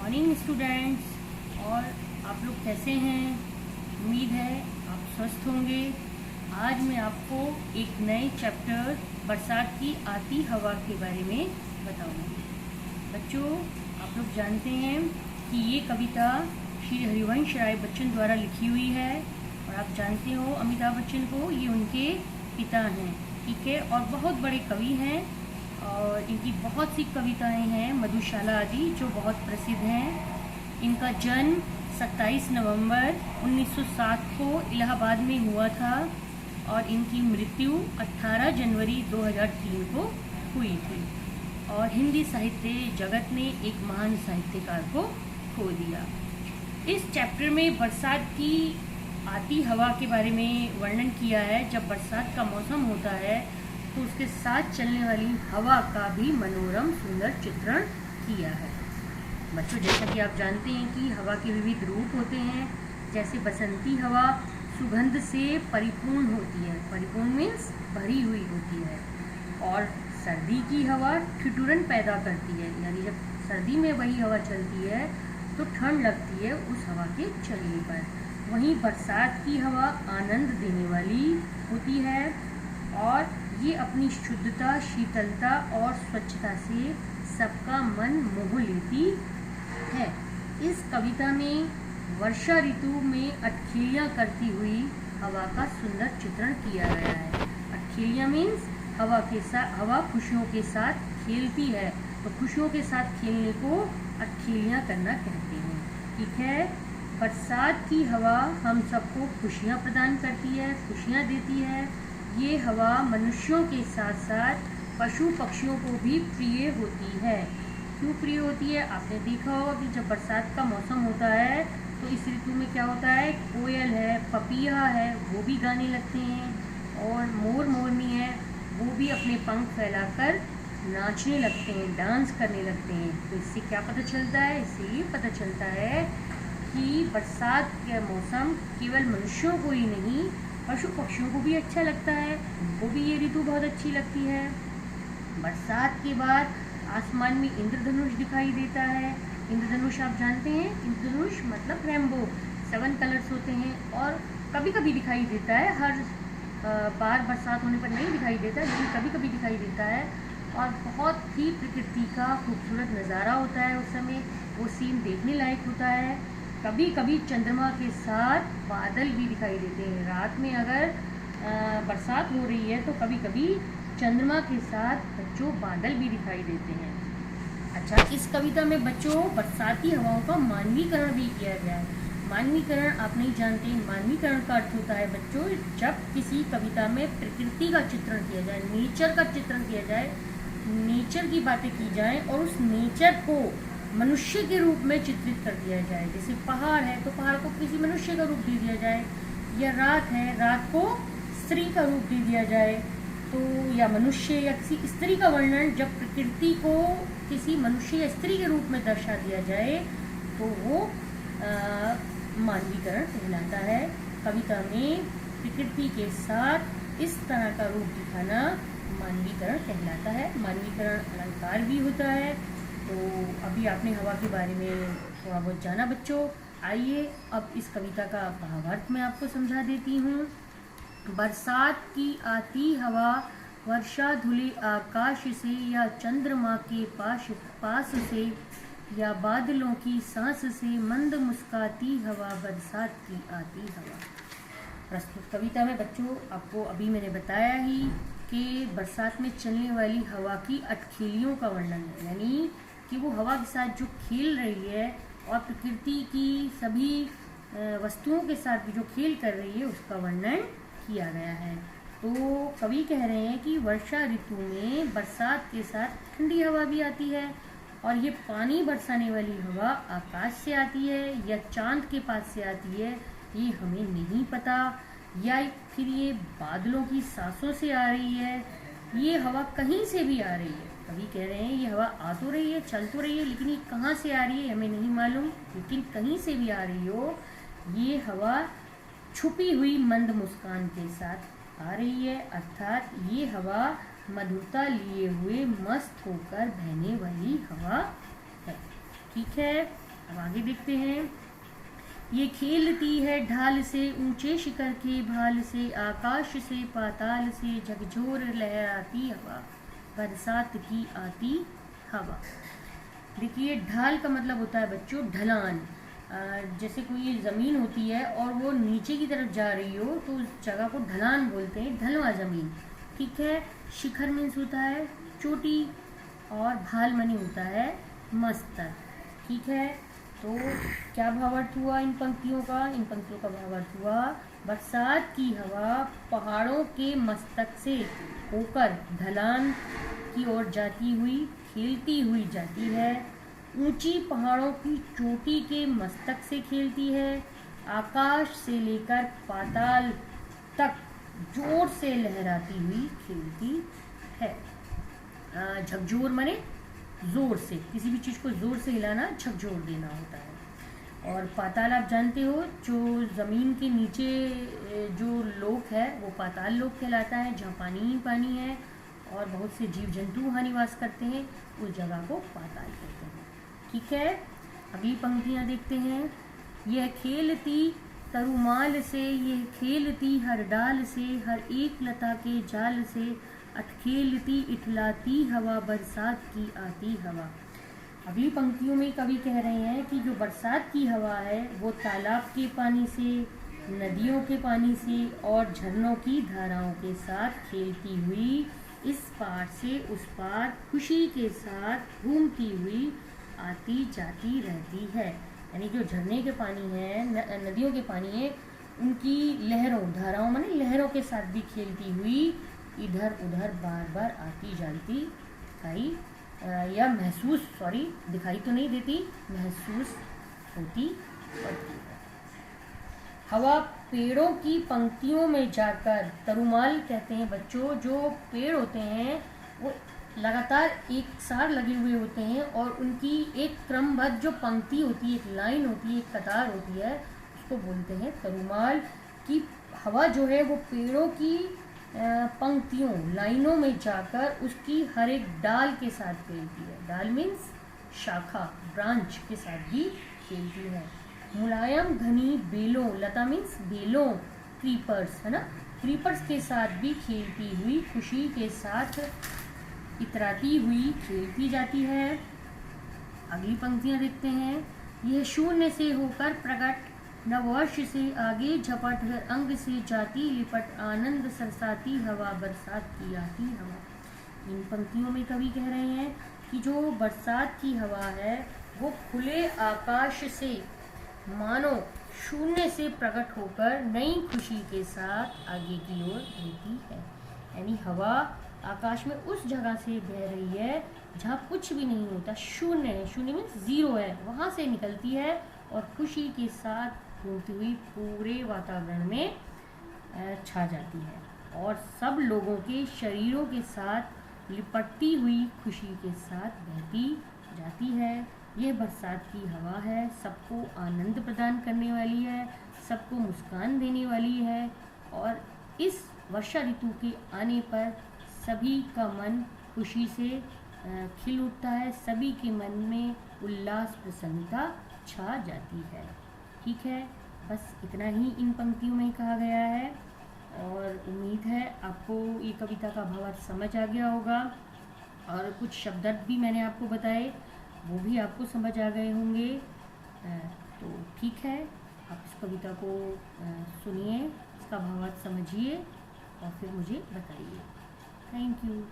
Morning students. और आप लोग कैसे हैं? उम्मीद है आप स्वस्थ होंगे। आज मैं आपको एक नए चैप्टर बरसात की आती हवा के बारे में बताऊंगी। बच्चों, आप लोग जानते हैं कि ये कविता श्री हरिवंश राय बच्चन द्वारा लिखी हुई है और आप जानते हो अमिताभ बच्चन को, ये उनके पिता हैं, ठीक है। और बहुत बड़े कवि हैं और इनकी बहुत सी कविताएं हैं, मधुशाला आदि, जो बहुत प्रसिद्ध हैं। इनका जन्म 27 नवंबर 1907 को इलाहाबाद में हुआ था और इनकी मृत्यु 18 जनवरी 2003 को हुई थी। और हिंदी साहित्य जगत ने एक महान साहित्यकार को खो दिया। इस चैप्टर में बरसात की आती हवा के बारे में वर्णन किया है। जब बरसात का मौसम होता है तो उसके साथ चलने वाली हवा का भी मनोरम सुंदर चित्रण किया है। बच्चों, जैसा कि आप जानते हैं कि हवा के विविध रूप होते हैं। जैसे बसंती हवा सुगंध से परिपूर्ण होती है, परिपूर्ण मीन्स भरी हुई होती है। और सर्दी की हवा ठिठुरन पैदा करती है, यानी जब सर्दी में वही हवा चलती है तो ठंड लगती है उस हवा के चलने पर। वहीं बरसात की हवा आनंद देने वाली होती है और ये अपनी शुद्धता, शीतलता और स्वच्छता से सबका मन मोह लेती है। इस कविता में वर्षा ऋतु में अटखेलियाँ करती हुई हवा का सुंदर चित्रण किया गया है। अटखेलियाँ मीन्स हवा खुशियों के साथ खेलती है, तो खुशियों के साथ खेलने को अटखेलियाँ करना कहते हैं, ठीक है। बरसात की हवा हम सबको खुशियाँ प्रदान करती है, खुशियाँ देती है। ये हवा मनुष्यों के साथ साथ पशु पक्षियों को भी प्रिय होती है। क्यों प्रिय होती है? आपने देखा होगा कि जब बरसात का मौसम होता है तो इस ऋतु में क्या होता है, कोयल है, पपीहा है, वो भी गाने लगते हैं और मोर मोरनी है, वो भी अपने पंख फैलाकर नाचने लगते हैं, डांस करने लगते हैं। तो इससे क्या पता चलता है? इससे ये पता चलता है कि बरसात का मौसम केवल मनुष्यों को ही नहीं, पशु पक्षियों को भी अच्छा लगता है, उनको भी ये ऋतु बहुत अच्छी लगती है। बरसात के बाद आसमान में इंद्रधनुष दिखाई देता है। इंद्रधनुष आप जानते हैं, इंद्रधनुष मतलब रेनबो, 7 कलर्स होते हैं और कभी कभी दिखाई देता है, हर बार बरसात होने पर नहीं दिखाई देता, लेकिन कभी कभी दिखाई देता है। और बहुत ही प्रकृति का खूबसूरत नज़ारा होता है उस समय, वो सीन देखने लायक होता है। कभी कभी चंद्रमा के साथ बादल भी दिखाई देते हैं। रात में अगर बरसात हो रही है तो कभी कभी चंद्रमा के साथ बच्चों बादल भी दिखाई देते हैं। अच्छा, इस कविता में बच्चों बरसाती हवाओं का मानवीकरण भी किया गया है। मानवीकरण आप नहीं जानते, मानवीकरण का अर्थ होता है बच्चों, जब किसी कविता में प्रकृति का चित्रण किया जाए, नेचर का चित्रण किया जाए, नेचर की बातें की जाए और उस नेचर को मनुष्य के रूप में चित्रित कर दिया जाए। जैसे पहाड़ है तो पहाड़ को किसी मनुष्य का रूप दे दिया जाए, या रात है, रात को स्त्री का रूप दे दिया जाए, तो या मनुष्य या किसी स्त्री का वर्णन जब प्रकृति को किसी मनुष्य या स्त्री के रूप में दर्शा दिया जाए तो वो मानवीकरण कहलाता है। कविता में प्रकृति के साथ इस तरह का रूप दिखाना मानवीकरण कहलाता है। मानवीकरण अलंकार भी होता है। तो अभी आपने हवा के बारे में थोड़ा बहुत जाना बच्चों। आइए अब इस कविता का भावार्थ मैं आपको समझा देती हूँ। बरसात की आती हवा वर्षा धुले आकाश से, या चंद्रमा के पास से, या बादलों की सांस से, मंद मुस्काती हवा बरसात की आती हवा। प्रस्तुत कविता में बच्चों आपको अभी मैंने बताया ही कि बरसात में चलने वाली हवा की अटखेलियों का वर्णन है, यानी कि वो हवा के साथ जो खेल रही है और प्रकृति की सभी वस्तुओं के साथ भी जो खेल कर रही है उसका वर्णन किया गया है। तो कवि कह रहे हैं कि वर्षा ऋतु में बरसात के साथ ठंडी हवा भी आती है और ये पानी बरसाने वाली हवा आकाश से आती है या चांद के पास से आती है, ये हमें नहीं पता, या फिर ये बादलों की सांसों से आ रही है, ये हवा कहीं से भी आ रही है। कवि कह रहे हैं ये हवा आ तो रही है, चल तो रही है, लेकिन ये कहाँ से आ रही है हमें नहीं मालूम, लेकिन कहीं से भी आ रही हो, ये हवा छुपी हुई मंद मुस्कान के साथ आ रही है, अर्थात ये हवा मधुरता लिए हुए मस्त होकर बहने वाली हवा है, ठीक है। अब आगे देखते हैं। ये खेलती है ढाल से ऊंचे शिखर के भाल से, आकाश से पाताल से झकझोर लहराती हवा, बरसात की आती हवा। देखिए ढाल का मतलब होता है बच्चों ढलान। जैसे कोई ज़मीन होती है और वो नीचे की तरफ जा रही हो तो उस जगह को ढलान बोलते हैं, ढलवा ज़मीन। ठीक है। शिखर मीन्स होता है चोटी, और भाल मनी होता है मस्तक। ठीक है। तो क्या भावार्थ हुआ इन पंक्तियों का? इन पंक्तियों का भावार्थ हुआ बरसात की हवा पहाड़ों के मस्तक से होकर ढलान की ओर जाती हुई खेलती हुई जाती है, ऊंची पहाड़ों की चोटी के मस्तक से खेलती है, आकाश से लेकर पाताल तक जोर से लहराती हुई खेलती है। झकझोर माने जोर से, किसी भी चीज़ को जोर से हिलाना झकझोर देना होता है। और पाताल आप जानते हो, जो ज़मीन के नीचे जो लोक है वो पाताल लोक कहलाता है, जहाँ पानी ही पानी है और बहुत से जीव जंतु वहाँ निवास करते हैं, उस जगह को पाताल कहते हैं। ठीक है। अगली पंक्तियाँ देखते हैं। यह खेलती तरुमाल से, यह खेलती हर डाल से, हर एक लता के जाल से, अटखेलती इठलाती हवा, बरसात की आती हवा। अगली पंक्तियों में कवि कह रहे हैं कि जो बरसात की हवा है वो तालाब के पानी से, नदियों के पानी से और झरनों की धाराओं के साथ खेलती हुई इस पार से उस पार खुशी के साथ घूमती हुई आती जाती रहती है। यानी जो झरने के पानी है, नदियों के पानी है, उनकी लहरों, धाराओं माने लहरों के साथ भी खेलती हुई इधर उधर बार बार आती जाती दिखाई या महसूस, दिखाई तो नहीं देती, महसूस होती पड़ती है। हवा पेड़ों की पंक्तियों में जाकर, तरुमाल कहते हैं बच्चों, जो पेड़ होते हैं वो लगातार एक साथ लगे हुए होते हैं और उनकी एक क्रमबद्ध जो पंक्ति होती है, एक लाइन होती है, एक कतार होती है, उसको बोलते हैं तरुमाल। की हवा जो है वो पेड़ों की पंक्तियों, लाइनों में जाकर उसकी हर एक डाल के साथ खेलती है। डाल मीन्स शाखा, ब्रांच के साथ भी खेलती है। मुलायम घनी बेलों, लता मीन्स बेलों, क्रीपर्स है ना, क्रीपर्स के साथ भी खेलती हुई खुशी के साथ इतराती हुई खेलती जाती है। अगली पंक्तियां देखते हैं। यह शून्य से होकर प्रकट, नववर्ष से आगे झपट, हर अंग से जाती लिपट, आनंद सरसाती हवा, बरसात की आती हवा। इन पंक्तियों में कवि कह रहे हैं कि जो बरसात की हवा है वो खुले आकाश से मानो शून्य से प्रकट होकर नई खुशी के साथ आगे की ओर बहती है। यानी हवा आकाश में उस जगह से बह रही है जहाँ कुछ भी नहीं होता, शून्य है, शून्य मीन्स जीरो है, वहाँ से निकलती है और खुशी के साथ घूमती हुई पूरे वातावरण में छा जाती है और सब लोगों के शरीरों के साथ लिपटती हुई खुशी के साथ बहती जाती है। ये बरसात की हवा है, सबको आनंद प्रदान करने वाली है, सबको मुस्कान देने वाली है और इस वर्षा ऋतु के आने पर सभी का मन खुशी से खिल उठता है, सभी के मन में उल्लास प्रसन्नता छा जाती है। ठीक है, बस इतना ही इन पंक्तियों में कहा गया है और उम्मीद है आपको ये कविता का भावार्थ समझ आ गया होगा और कुछ शब्दार्थ भी मैंने आपको बताए वो भी आपको समझ आ गए होंगे। तो ठीक है, आप इस कविता को सुनिए, इसका भावार्थ समझिए और फिर मुझे बताइए। Thank you.